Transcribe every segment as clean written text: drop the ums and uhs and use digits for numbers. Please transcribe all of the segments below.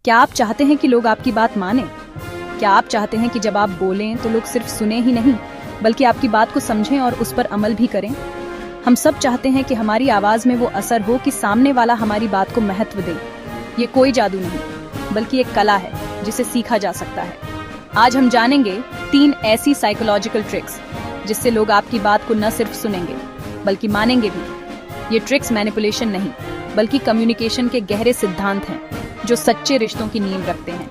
क्या आप चाहते हैं कि लोग आपकी बात माने? क्या आप चाहते हैं कि जब आप बोलें तो लोग सिर्फ सुने ही नहीं बल्कि आपकी बात को समझें और उस पर अमल भी करें? हम सब चाहते हैं कि हमारी आवाज में वो असर हो कि सामने वाला हमारी बात को महत्व दे। ये कोई जादू नहीं बल्कि एक कला है जिसे सीखा जा सकता है। आज हम जानेंगे 3 ऐसी साइकोलॉजिकल ट्रिक्स जिससे लोग आपकी बात को न सिर्फ सुनेंगे बल्कि मानेंगे भी। ये ट्रिक्स मैनिपुलेशन नहीं बल्कि कम्युनिकेशन के गहरे सिद्धांत हैं जो सच्चे रिश्तों की नींव रखते हैं।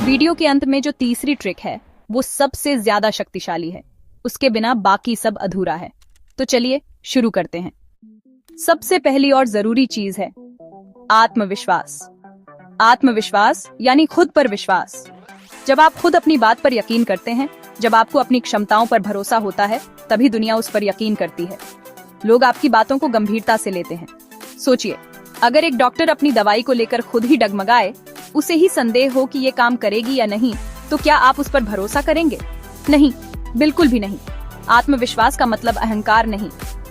वीडियो के अंत में जो तीसरी ट्रिक है वो सबसे ज्यादा शक्तिशाली है। उसके बिना बाकी सब अधूरा है। तो चलिए शुरू करते हैं। सबसे पहली और जरूरी चीज है आत्मविश्वास। आत्मविश्वास यानी खुद पर विश्वास। जब आप खुद अपनी बात पर यकीन करते हैं, जब आपको अपनी क्षमताओं पर भरोसा होता है, तभी दुनिया उस पर यकीन करती है। लोग आपकी बातों को गंभीरता से लेते हैं। सोचिए, अगर एक डॉक्टर अपनी दवाई को लेकर खुद ही डगमगाए, उसे ही संदेह हो कि ये काम करेगी या नहीं, तो क्या आप उस पर भरोसा करेंगे? नहीं, बिल्कुल भी नहीं। आत्मविश्वास का मतलब अहंकार नहीं।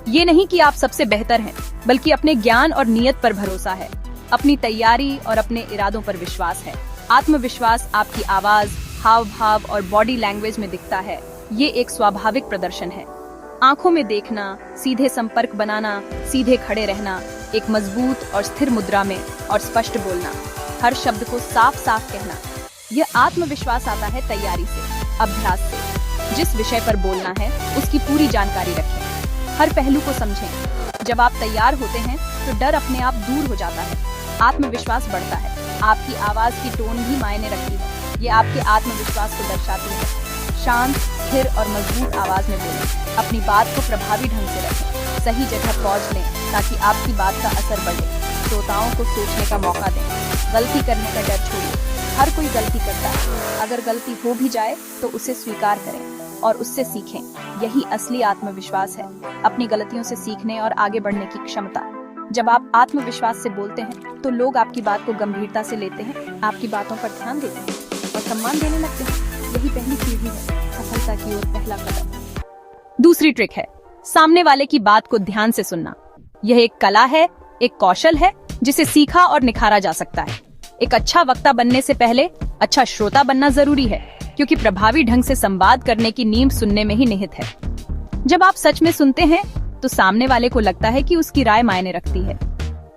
ये नहीं कि आप सबसे बेहतर हैं, बल्कि अपने ज्ञान और नियत पर भरोसा है, अपनी तैयारी और अपने इरादों पर विश्वास है। आत्मविश्वास आपकी आवाज, हाव भाव और बॉडी लैंग्वेज में दिखता है। ये एक स्वाभाविक प्रदर्शन है। आंखों में देखना, सीधे संपर्क बनाना, सीधे खड़े रहना, एक मजबूत और स्थिर मुद्रा में और स्पष्ट बोलना, हर शब्द को साफ साफ कहना। यह आत्मविश्वास आता है तैयारी से, अभ्यास से। जिस विषय पर बोलना है उसकी पूरी जानकारी रखें, हर पहलू को समझें। जब आप तैयार होते हैं तो डर अपने आप दूर हो जाता है, आत्मविश्वास बढ़ता है। आपकी आवाज की टोन भी मायने रखती है। ये आपके आत्मविश्वास को दर्शाती है। शांत, स्थिर और मजबूत आवाज में बोलें। अपनी बात को प्रभावी ढंग से रखें। सही जगह पहुंच लें ताकि आपकी बात का असर बढ़े। श्रोताओं को सोचने का मौका दें। गलती करने का डर छोड़िए। हर कोई गलती करता है। अगर गलती हो भी जाए तो उसे स्वीकार करें और उससे सीखें। यही असली आत्मविश्वास है, अपनी गलतियों से सीखने और आगे बढ़ने की क्षमता। जब आप आत्मविश्वास से बोलते हैं तो लोग आपकी बात को गंभीरता से लेते हैं, आपकी बातों पर ध्यान देते हैं और सम्मान देने लगते हैं। यही पहली सीढ़ी है सफलता की ओर, पहला कदम। दूसरी ट्रिक है सामने वाले की बात को ध्यान से सुनना। यह एक कला है, एक कौशल है जिसे सीखा और निखारा जा सकता है। एक अच्छा वक्ता बनने से पहले अच्छा श्रोता बनना जरूरी है, क्योंकि प्रभावी ढंग से संवाद करने की नींव सुनने में ही निहित है। जब आप सच में सुनते हैं तो सामने वाले को लगता है कि उसकी राय मायने रखती है।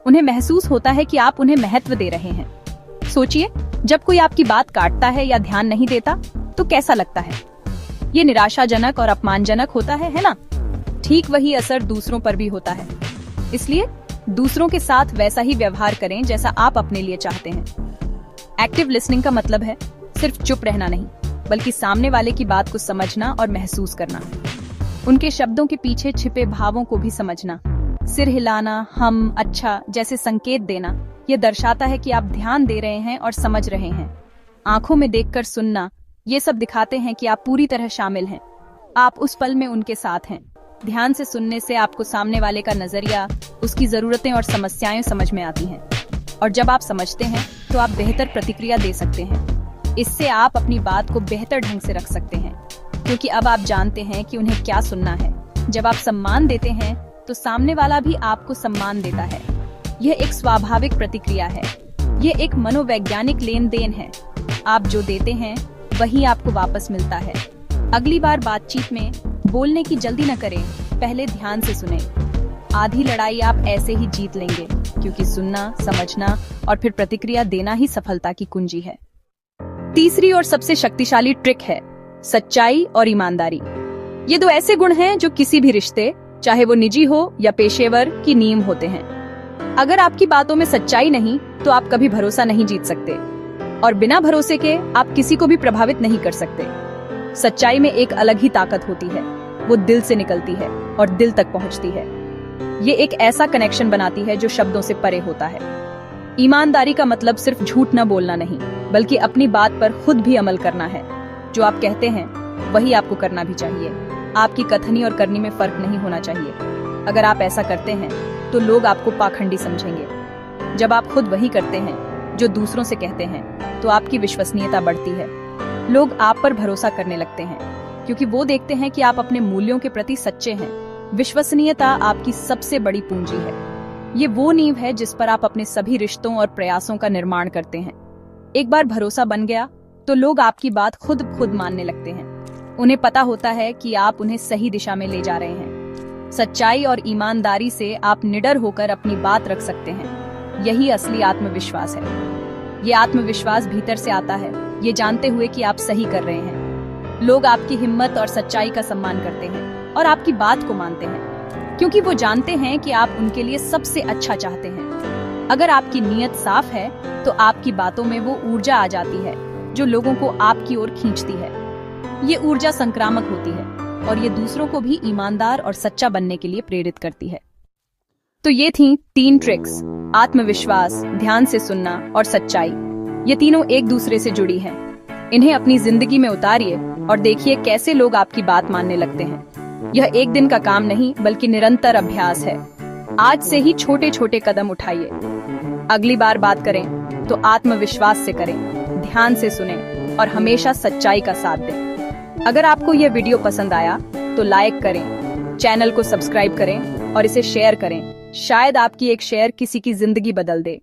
उन्हें महसूस होता है कि आप उन्हें महत्व दे रहे हैं। सोचिए, जब कोई आपकी बात काटता है या ध्यान नहीं देता तो कैसा लगता है? ये निराशाजनक और अपमानजनक होता है ना? ठीक वही असर दूसरों पर भी होता है। इसलिए दूसरों के साथ वैसा ही व्यवहार करें जैसा आप अपने लिए चाहते हैं। एक्टिव लिसनिंग का मतलब है सिर्फ चुप रहना नहीं, बल्कि सामने वाले की बात को समझना और महसूस करना। उनके शब्दों के पीछे छिपे भावों को भी समझना। सिर हिलाना, हम, अच्छा जैसे संकेत देना, ये दर्शाता है कि आप ध्यान दे रहे हैं और समझ रहे हैं। आंखों में देखकर सुनना, ये सब दिखाते हैं कि आप पूरी तरह शामिल हैं। आप उस पल में उनके साथ हैं। ध्यान से सुनने से आपको सामने वाले का नजरिया, उसकी जरूरतें और समस्याएं समझ में आती हैं। और जब आप समझते हैं तो आप बेहतर प्रतिक्रिया दे सकते हैं। इससे आप अपनी बात को बेहतर ढंग से रख सकते हैं, क्योंकि अब आप जानते हैं कि उन्हें क्या सुनना है। जब आप सम्मान देते हैं तो सामने वाला भी आपको सम्मान देता है। यह एक स्वाभाविक प्रतिक्रिया है। यह एक मनोवैज्ञानिक लेन देन है। आप जो देते हैं वही आपको वापस मिलता है। अगली बार बातचीत में बोलने की जल्दी न करें, पहले ध्यान से सुनें। आधी लड़ाई आप ऐसे ही जीत लेंगे, क्योंकि सुनना, समझना और फिर प्रतिक्रिया देना ही सफलता की कुंजी है। तीसरी और सबसे शक्तिशाली ट्रिक है सच्चाई और ईमानदारी। ये 2 ऐसे गुण हैं जो किसी भी रिश्ते, चाहे वो निजी हो या पेशेवर, की नींव होते हैं। अगर आपकी बातों में सच्चाई नहीं तो आप कभी भरोसा नहीं जीत सकते, और बिना भरोसे के आप किसी को भी प्रभावित नहीं कर सकते। सच्चाई में एक अलग ही ताकत होती है। वो दिल से निकलती है और दिल तक पहुंचती है। ये एक ऐसा कनेक्शन बनाती है जो शब्दों से परे होता है। ईमानदारी का मतलब सिर्फ झूठ न बोलना नहीं, बल्कि अपनी बात पर खुद भी अमल करना है। जो आप कहते हैं वही आपको करना भी चाहिए। आपकी कथनी और करनी में फर्क नहीं होना चाहिए। अगर आप ऐसा करते हैं तो लोग आपको पाखंडी समझेंगे। जब आप खुद वही करते हैं जो दूसरों से कहते हैं तो आपकी विश्वसनीयता बढ़ती है। लोग आप पर भरोसा करने लगते हैं, क्योंकि वो देखते हैं कि आप अपने मूल्यों के प्रति सच्चे हैं। विश्वसनीयता आपकी सबसे बड़ी पूंजी है। ये वो नींव है जिस पर आप अपने सभी रिश्तों और प्रयासों का निर्माण करते हैं। एक बार भरोसा बन गया तो लोग आपकी बात खुद मानने लगते हैं। उन्हें पता होता है कि आप उन्हें सही दिशा में ले जा रहे हैं। सच्चाई और ईमानदारी से आप निडर होकर अपनी बात रख सकते हैं। यही असली आत्मविश्वास है। ये आत्मविश्वास भीतर से आता है, ये जानते हुए कि आप सही कर रहे हैं। लोग आपकी हिम्मत और सच्चाई का सम्मान करते हैं और आपकी बात को मानते हैं, क्योंकि वो जानते हैं कि आप उनके लिए सबसे अच्छा चाहते हैं। अगर आपकी नीयत साफ है तो आपकी बातों में वो ऊर्जा आ जाती है जो लोगों को आपकी ओर खींचती है। ये ऊर्जा संक्रामक होती है और ये दूसरों को भी ईमानदार और सच्चा बनने के लिए प्रेरित करती है। तो ये थी 3 ट्रिक्स, आत्मविश्वास, ध्यान से सुनना और सच्चाई। ये तीनों एक दूसरे से जुड़ी हैं। इन्हें अपनी जिंदगी में उतारिए और देखिए कैसे लोग आपकी बात मानने लगते हैं। यह एक दिन का काम नहीं बल्कि निरंतर अभ्यास है। आज से ही छोटे छोटे कदम उठाइए। अगली बार बात करें तो आत्मविश्वास से करें, ध्यान से सुनें और हमेशा सच्चाई का साथ दें। अगर आपको यह वीडियो पसंद आया तो लाइक करें, चैनल को सब्सक्राइब करें और इसे शेयर करें। शायद आपकी एक शेयर किसी की जिंदगी बदल दे।